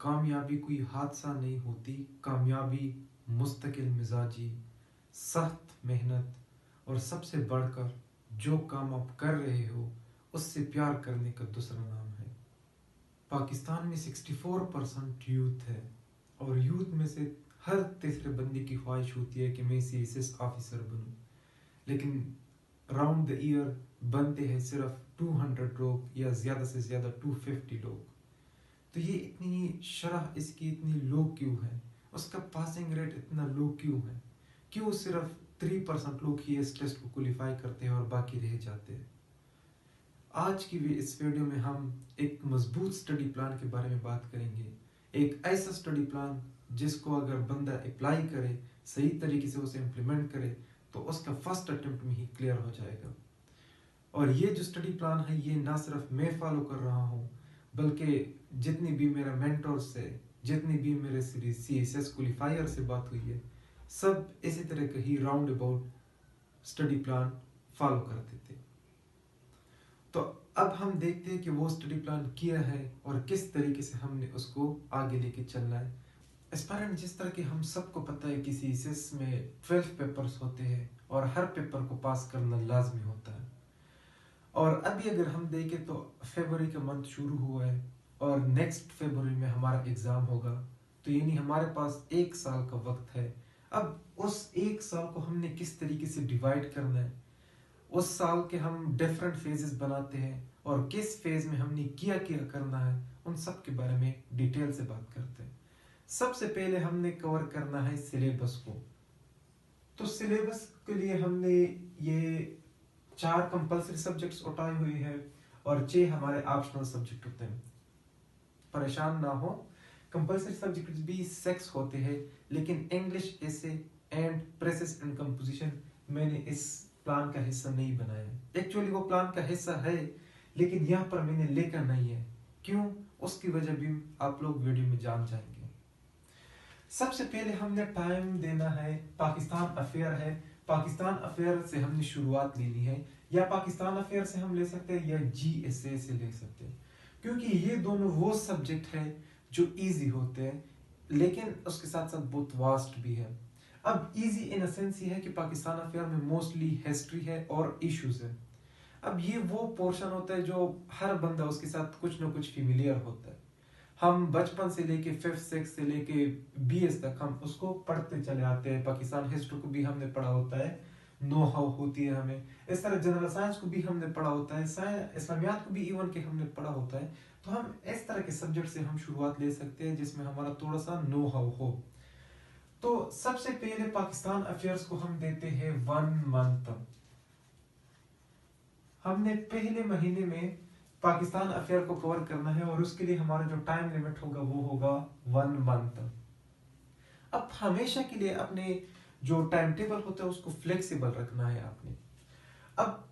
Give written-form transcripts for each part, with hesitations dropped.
कामयाबी कोई हादसा नहीं होती, कामयाबी मुस्तकिल मिजाजी, सख्त मेहनत और सबसे बढ़कर जो काम आप कर रहे हो उससे प्यार करने का दूसरा नाम है। पाकिस्तान में 64% यूथ है और यूथ में से हर तीसरे बंदे की ख्वाहिश होती है कि मैं सीएसएस ऑफिसर बनूं, लेकिन राउंड द ईयर बनते हैं सिर्फ 200 लोग या ज़्यादा से ज़्यादा 250 लोग। तो ये इतनी शरह इसकी इतनी लो क्यों है? उसका पासिंग रेट इतना लो क्यों है? क्यों सिर्फ 3% लोग ही इस टेस्ट को क्वालिफाई करते हैं और बाकी रह जाते हैं? आज की इस वीडियो में हम एक मजबूत स्टडी प्लान के बारे में बात करेंगे। एक ऐसा स्टडी प्लान जिसको अगर बंदा अप्लाई करे, सही तरीके से उसे इम्प्लीमेंट करे, तो उसका फर्स्ट अटेम्प्ट में ही क्लियर हो जाएगा। और ये जो स्टडी प्लान है ये ना सिर्फ मैं फॉलो कर रहा हूँ, बल्कि जितनी भी मेरा मेंटोर से, जितनी भी मेरे सीएसएस क्वालिफायर से बात हुई है, सब इसी तरह का ही round about study plan follow करते थे। तो अब हम देखते हैं कि वो स्टडी प्लान क्या है और किस तरीके से हमने उसको आगे लेके चलना है। एस्पायरेंट जिस तरह के हम सबको पता है कि सीएसएस में 12 पेपर्स होते हैं और हर पेपर को पास करना लाजमी होता है। और अभी अगर हम देखें तो फरवरी का मंथ शुरू हुआ है और नेक्स्ट फरवरी में हमारा एग्ज़ाम होगा, तो यानी हमारे पास 1 साल का वक्त है। अब उस 1 साल को हमने किस तरीके से डिवाइड करना है, उस साल के हम डिफरेंट फेजेस बनाते हैं और किस फेज में हमने क्या क्या करना है, उन सब के बारे में डिटेल से बात करते हैं। सबसे पहले हमने कवर करना है सिलेबस को। तो सिलेबस के लिए हमने ये 4 कंपल्सरी सब्जेक्ट्स उठाए हुए हैं और 6 हमारे ऑप्शनल सब्जेक्ट होते हैं। परेशान ना हो, कंपल्सरी सब्जेक्ट्स भी 6 होते हैं, लेकिन English, essay and presses and composition मैंने इस प्लान का हिस्सा नहीं बनाया। एक्चुअली वो प्लान का हिस्सा है, लेकिन यहाँ पर मैंने लेकर नहीं है। क्यों? उसकी वजह भी आप लोग वीडियो में जान जाएंगे। सबसे पहले हमने टाइम देना है, पाकिस्तान अफेयर है, पाकिस्तान अफेयर से हमने शुरुआत लेनी है, या पाकिस्तान अफेयर से हम ले सकते हैं या जीएसए से ले सकते हैं, क्योंकि ये दोनों वो सब्जेक्ट है जो इजी होते हैं, लेकिन उसके साथ साथ बहुत वास्ट भी है। अब इजी इन सेंस ये है कि पाकिस्तान अफेयर में मोस्टली हिस्ट्री है और इश्यूज है। अब ये वो पोर्शन होता है जो हर बंदा उसके साथ कुछ ना कुछ फेमिलियर होता है। हम बचपन से लेके 5th 6th से लेके बीएस तक हम उसको पढ़ते चले आते हैं। पाकिस्तान हिस्ट्री को भी हमने पढ़ा होता है, नो हाउ होती है हमें। इस तरह जनरल साइंस को भी हमने पढ़ा होता है, इस्लामियात को भी इवन के हमने पढ़ा होता है। तो हम इस तरह के सब्जेक्ट से हम शुरुआत ले सकते हैं जिसमें हमारा थोड़ा सा नो हाउ हो। तो सबसे पहले पाकिस्तान अफेयर्स को हम देते हैं 1 मंथ। हमने पहले महीने में पाकिस्तान अफेयर को कवर करना है और उसके लिए हमारा जो टाइम लिमिट होगा वो होगा 1 मंथ। अब हमेशा के लिए अपने जो टाइम टेबल होता है उसको फ्लेक्सिबल रखना है आपने। अब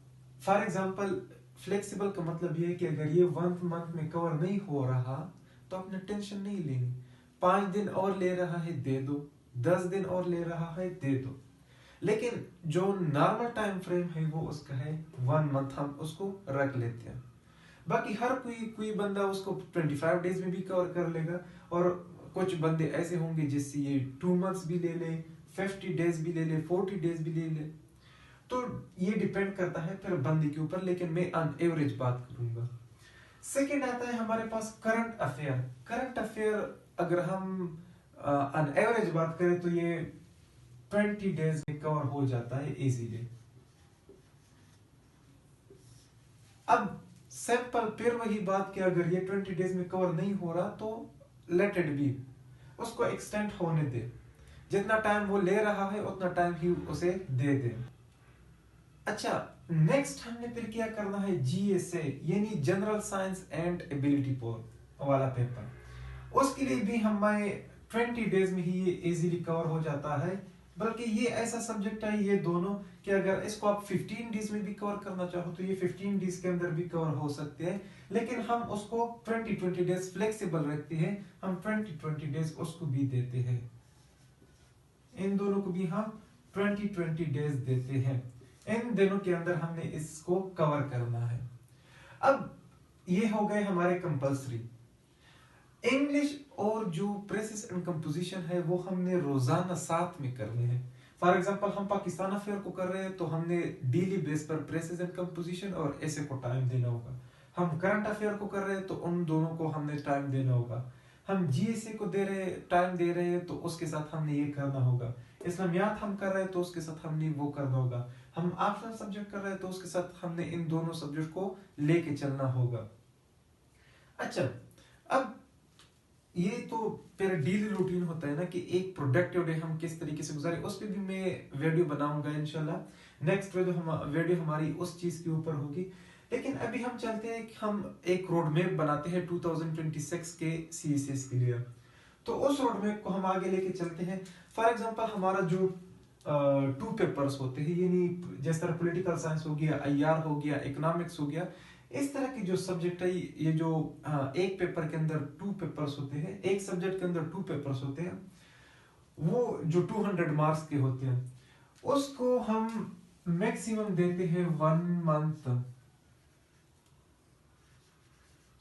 फॉर एग्जांपल फ्लेक्सिबल का मतलब ये है कि अगर ये 1 मंथ में कवर नहीं हो रहा तो आपने टेंशन नहीं लेनी। 5 दिन और ले रहा है दे दो, 10 दिन और ले रहा है दे दो, लेकिन जो नॉर्मल टाइम फ्रेम है वो उसका है 1 मंथ, हम उसको रख लेते हैं। बाकी हर कोई बंदा उसको 25 डेज में भी कवर कर लेगा और कुछ बंदे ऐसे होंगे जिससे ये 2 मंथ्स भी ले ले, 50 डेज भी ले ले, 40 डेज भी ले ले। तो ये डिपेंड करता है फिर बंदे के ऊपर, लेकिन मैं ऑन एवरेज बात करूंगा। सेकेंड आता है हमारे पास करंट अफेयर। करंट अफेयर अगर हम ऑन एवरेज बात करें तो ये 20 डेज में कवर हो जाता है इजीली। अब सिंपल फिर वही बात कि अगर ये 20 डेज में कवर नहीं हो रहा तो लेट इट बी, उसको एक्सटेंड होने दे। जितना टाइम वो ले रहा है उतना टाइम ही उसे दे दे। अच्छा, नेक्स्ट हमने फिर क्या करना है, जीएसए यानी जनरल साइंस एंड एबिलिटी पोल वाला पेपर। उसके लिए भी हमें 20 डेज में ही ये इजीली कवर हो जाता है। बल्कि ये ऐसा सब्जेक्ट है ये दोनों कि अगर इसको आप 15 डेज में भी कवर करना चाहो तो ये 15 डेज के अंदर भी कवर हो सकते हैं, लेकिन हम उसको 20 डेज फ्लेक्सिबल रखते हैं। हम 20 डेज उसको भी देते हैं, इन दोनों को भी हम 20 डेज देते हैं। इन दिनों के अंदर हमने इसको कवर करना है। अब ये हो गए हमारे कंपल्सरी। इंग्लिश और जो प्रेसेस एंड कंपोजिशन है वो हमने रोजाना साथ में करने हैं। फॉर एग्जांपल हम पाकिस्तान अफेयर को कर रहे हैं तो हमने डेली बेस पर प्रेसेस एंड कंपोजिशन और ऐसे को टाइम देना होगा। हम करंट अफेयर को कर रहे हैं तो उन दोनों को हमने टाइम देना होगा। हम जीएसए को दे रहे टाइम दे रहे हैं तो उसके साथ हमने ये करना होगा। इस्लामियात हम कर रहे हैं तो उसके साथ हमने वो करना होगा। हम ऑप्शनल सब्जेक्ट कर रहे हैं तो उसके साथ हमने इन दोनों सब्जेक्ट को लेके चलना होगा। अच्छा, अब ये तो मेरा डेली रूटीन होता है ना कि एक प्रोडक्टिव डे हम किस तरीके से गुजारे, उस पर भी मैं वीडियो बनाऊंगा इंशाल्लाह। नेक्स्ट वीडियो हमारी उस चीज के ऊपर होगी। लेकिन अभी हम चलते हैं कि हम एक रोड मैप बनाते हैं 2026 के सीएसएस के लिए। तो उस रोड मैप को हम आगे लेके चलते हैं। फॉर एग्जांपल हमारा जो टू पेपर्स होते हैं, यानी जिस तरह पॉलिटिकल साइंस हो गया, आईआर हो गया, इकोनॉमिक्स हो गया, इस तरह की जो सब्जेक्ट है, ये जो एक पेपर के अंदर टू पेपर्स होते हैं, एक सब्जेक्ट के अंदर टू पेपर्स होते हैं, वो जो 200 मार्क्स के होते हैं उसको हम मैक्सिमम देते हैं 1 मंथ।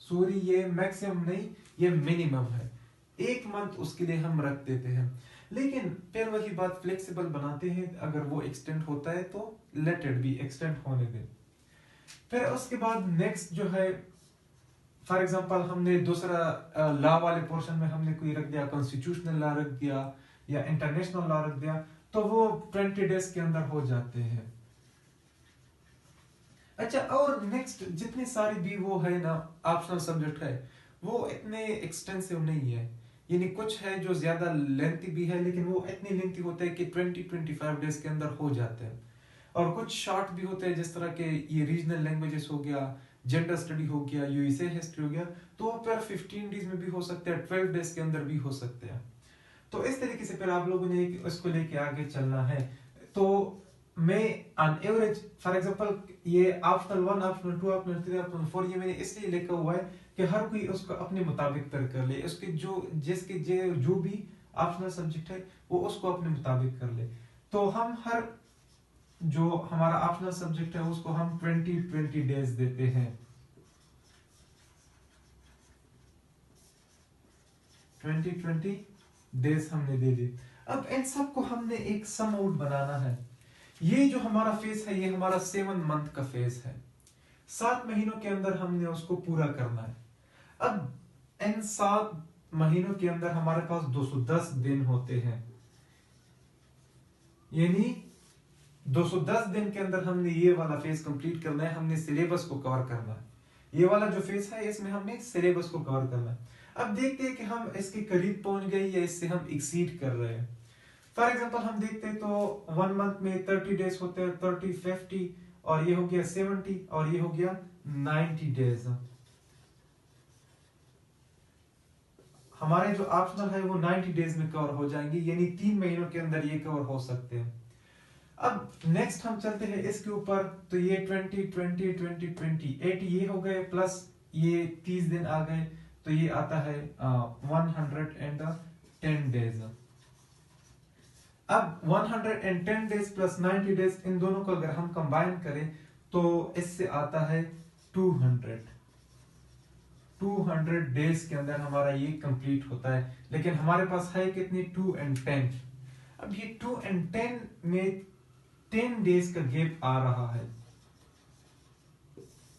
सॉरी, ये मैक्सिमम नहीं, ये मिनिमम है। 1 मंथ उसके लिए हम रख देते हैं। लेकिन फिर वही बात, फ्लेक्सिबल बनाते हैं। अगर वो एक्सटेंड होता है तो लेट इट बी, एक्सटेंड होने दें। फिर उसके बाद नेक्स्ट जो है, फॉर एग्जांपल हमने दूसरा लॉ वाले पोर्शन में हमने कोई रख दिया, कॉन्स्टिट्यूशनल लॉ रख दिया या इंटरनेशनल लॉ रख दिया, तो वो 20 डेज के अंदर हो जाते हैं। अच्छा, और नेक्स्ट जितने सारे भी वो है ना ऑप्शनल सब्जेक्ट है, वो इतने एक्सटेंसिव नहीं है। यानी कुछ है जो ज्यादा लेंथी भी है, लेकिन वो इतनी लेंथी होते हैं कि 20-25 डेज के अंदर हो जाते हैं। और कुछ शॉर्ट भी होते हैं, जिस तरह के ये रीजनल लैंग्वेजेस हो गया, जेंडर स्टडी हो गया, यूएसए हिस्ट्री हो गया, तो वो फिर 15 डेज में भी हो सकते हैं, 12 डेज के अंदर भी हो सकते हैं। तो इस तरीके से फिर आप लोगों ने इसको लेके आगे चलना है। तो मैं ऑन एवरेज, फॉर एग्जांपल, ये ऑप्शनल 1, ऑप्शनल 2, ऑप्शनल 3, ऑप्शनल 4, ये मैंने इसलिए लिखा हुआ है कि हर कोई उसको अपने मुताबिक तय कर ले। उसके जो भी ऑप्शनल सब्जेक्ट है वो उसको अपने मुताबिक कर ले। तो हम हर जो हमारा ऑप्शनल सब्जेक्ट है उसको हम 20 डेज देते हैं। 20 डेज हमने दे दी। अब इन सबको हमने एक सम आउट बनाना है। ये जो हमारा फेज है, ये हमारा 7 मंथ का फेज है। 7 महीनों के अंदर हमने उसको पूरा करना है। अब इन 7 महीनों के अंदर हमारे पास 210 दिन होते हैं। यानी 210 दिन के अंदर हमने ये वाला फेज कंप्लीट करना है, हमने सिलेबस को कवर करना है। ये वाला जो फेज है इसमें हमने सिलेबस को कवर करना है। अब देखते हैं कि हम इसके करीब पहुंच गए या इससे हम एक्सीड कर रहे हैं। फॉर एग्जांपल हम देखते हैं तो 1 मंथ में 30 डेज होते हैं, 30, 50, और ये हो गया 70, और ये हो गया 90 डेज। हमारे जो ऑप्शनल है वो 90 डेज में कवर हो जाएंगे, यानी 3 महीनों के अंदर ये कवर हो सकते हैं। अब नेक्स्ट हम चलते हैं इसके ऊपर। तो ये 20, 20, 20, 20, 80 ये हो गए, प्लस ये 30 दिन आ गए, तो ये आता है 110 डेज। अब 110 डेज प्लस 90 डेज, इन दोनों को अगर हम कंबाइन करें तो इससे आता है 200 डेज के अंदर हमारा ये कंप्लीट होता है। लेकिन हमारे पास है कितनी, 2 और 10। अब ये 2 और 10 में 10 डेज का गैप आ रहा है,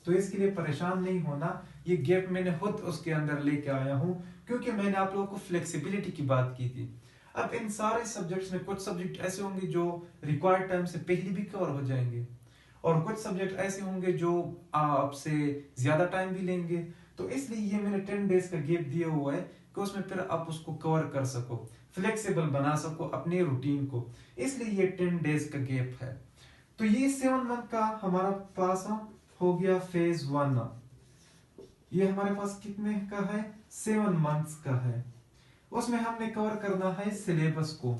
तो इसके लिए परेशान नहीं होना। ये गैप मैंने खुद उसके अंदर लेके आया हूं, क्योंकि मैंने आप लोगों को फ्लेक्सिबिलिटी की बात की थी। अब इन सारे सब्जेक्ट्स में कुछ सब्जेक्ट ऐसे होंगे जो रिक्वायर्ड टाइम से पहले भी कवर हो जाएंगे, और कुछ सब्जेक्ट ऐसे होंगे जो आपसे ज्यादा टाइम भी लेंगे। तो इसलिए ये मैंने 10 डेज का गैप दिया हुआ है कि उसमें फिर आप उसको कवर कर सको, फ्लेक्सिबल बना सको अपने रूटीन को। इसलिए ये 10 डेज का गैप है। तो ये 7 मंथ का हमारा पास हो गया फेज 1। ये हमारे पास कितने का है, 7 मंथ्स का है। उसमें हमने कवर करना है सिलेबस को।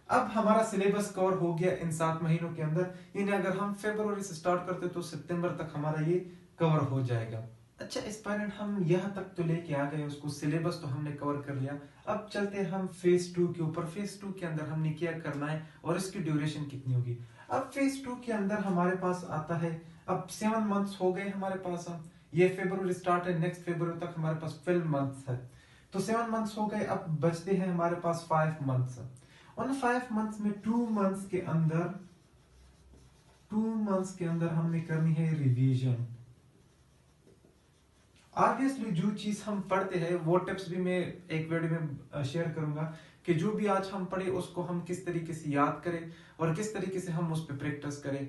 अब हमारा सिलेबस कवर हो गया इन 7 महीनों के अंदर, यानी अगर हम फरवरी से स्टार्ट करते तो सितंबर तक हमारा ये कवर हो जाएगा। अच्छा एस्पायरेंट, हम यहाँ तक तो लेके आ गए, उसको सिलेबस तो हमने कवर कर लिया। अब चलते हैं हम फेज 2 के ऊपर। फेज 2 के अंदर हमने क्या करना है और इसकी ड्यूरेशन कितनी होगी। अब फेज 2 के अंदर हमारे पास आता है, अब 7 मंथ्स हो गए हमारे पास, ये फरवरी स्टार्ट है, नेक्स्ट फरवरी तक हमारे पास 12 मंथ्स है। तो 7 मंथ्स हो गए, अब बचते हैं हमारे पास 5 मंथ्स। उन 5 मंथ्स में 2 मंथ्स के अंदर हमने करनी है रिवीजन। ऑब्वियसली जो चीज हम पढ़ते हैं वो टिप्स भी मैं एक वीडियो में शेयर करूंगा कि जो भी आज हम पढ़े उसको हम किस तरीके से याद करें और किस तरीके से हम उस पर प्रैक्टिस करें।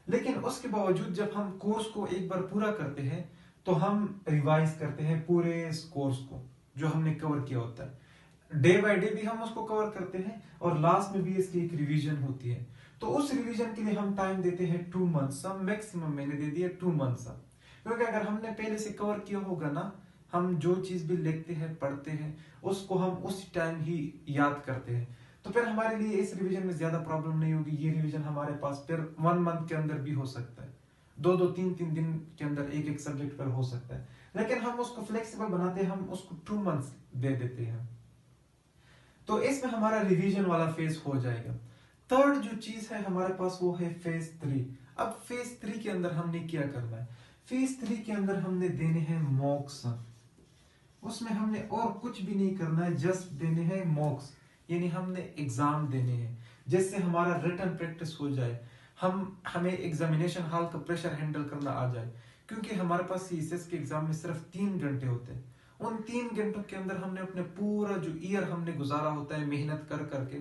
लेकिन उसके बावजूद जब हम कोर्स को एक बार पूरा करते हैं तो हम रिवाइज करते हैं पूरे इस कोर्स को जो हमने कवर किया होता है। डे बाय डे भी हम उसको कवर करते हैं और लास्ट में भी इसकी एक रिवीजन होती है। तो उस रिवीजन के लिए हम टाइम देते हैं 2 मंथ्स। मैक्सिमम मैंने दे दिया 2 मंथ्स, क्योंकि अगर हमने पहले से कवर किया होगा ना, हम जो चीज भी लिखते हैं पढ़ते हैं उसको हम उस टाइम ही याद करते हैं, तो फिर हमारे लिए इस रिवीजन में ज्यादा प्रॉब्लम नहीं होगी। ये रिवीजन हमारे पास फिर 1 मंथ के अंदर भी हो सकता है, 2-3 दिन के अंदर एक एक सब्जेक्ट पर हो सकता है। लेकिन हम उसको फ्लेक्सिबल बनाते हैं, हम उसको 2 मंथ्स दे देते हैं, तो इसमें हमारा रिवीजन वाला फेज हो जाएगा। थर्ड जो चीज है हमारे पास वो है फेज 3। अब फेज 3 के अंदर हमने क्या करना है? फेज 3 के अंदर हमने देने हैं मॉक्स। उसमें हमने और कुछ भी नहीं करना है, जस्ट देने हैं मॉक्स, यानी हमने एग्जाम देने हैं जिससे हमारा रिटन प्रैक्टिस हो जाए, हमें एग्जामिनेशन हॉल का प्रेशर हैंडल करना आ जाए। क्योंकि हमारे पास सीएसएस के एग्जाम में सिर्फ 3 घंटे होते हैं। उन 3 घंटों के अंदर हमने अपने पूरा जो ईयर हमने गुजारा होता है मेहनत कर करके,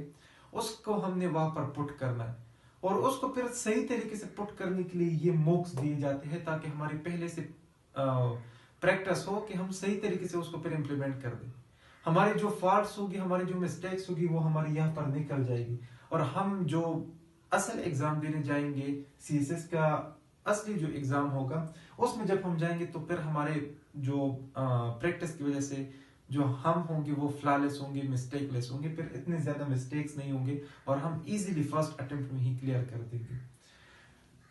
उसको हमने वहां पर पुट करना है और उसको फिर सही तरीके से पुट करने के लिए ये मॉक्स दिए जाते हैं ताकि हमारी पहले से प्रैक्टिस हो कि हम सही तरीके से उसको फिर इम्प्लीमेंट कर दें। हमारी जो फॉल्ट्स होगी, हमारी जो मिस्टेक्स होगी वो हमारी यहाँ पर निकल जाएगी और हम जो असल एग्जाम देने जाएंगे, सीएसएस का असली जो एग्जाम होगा उसमें जब हम जाएंगे तो फिर हमारे जो प्रैक्टिस की वजह से जो हम होंगे वो फ्लॉलेस होंगे, मिस्टेकलेस होंगे, फिर इतने ज्यादा मिस्टेक्स नहीं होंगे और हम इजीली फर्स्ट अटेम्प्ट में ही क्लियर कर देंगे।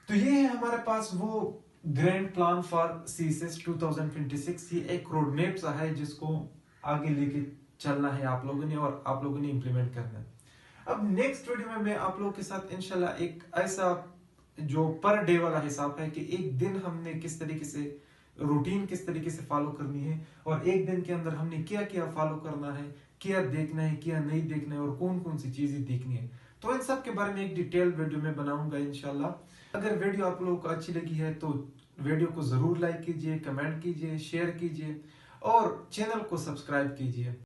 तो ये है हमारे पास वो ग्रैंड प्लान फॉर सीएसएस 2026। ये एक रोड मैप सा है जिसको आगे लेके चलना है आप लोगों ने और आप लोगों ने इम्प्लीमेंट करना है। अब नेक्स्ट वीडियो में मैं आप लोगों के साथ इंशाल्लाह एक ऐसा जो पर डे वाला हिसाब है कि एक दिन हमने किस तरीके से रूटीन किस तरीके से फॉलो करनी है और एक दिन के अंदर हमने क्या क्या फॉलो करना है, क्या देखना है, क्या नहीं देखना है और कौन कौन सी चीजें देखनी है, तो इन सब के बारे में एक डिटेल वीडियो में बनाऊंगा इंशाल्लाह। अगर वीडियो आप लोगों को अच्छी लगी है तो वीडियो को जरूर लाइक कीजिए, कमेंट कीजिए, शेयर कीजिए और चैनल को सब्सक्राइब कीजिए।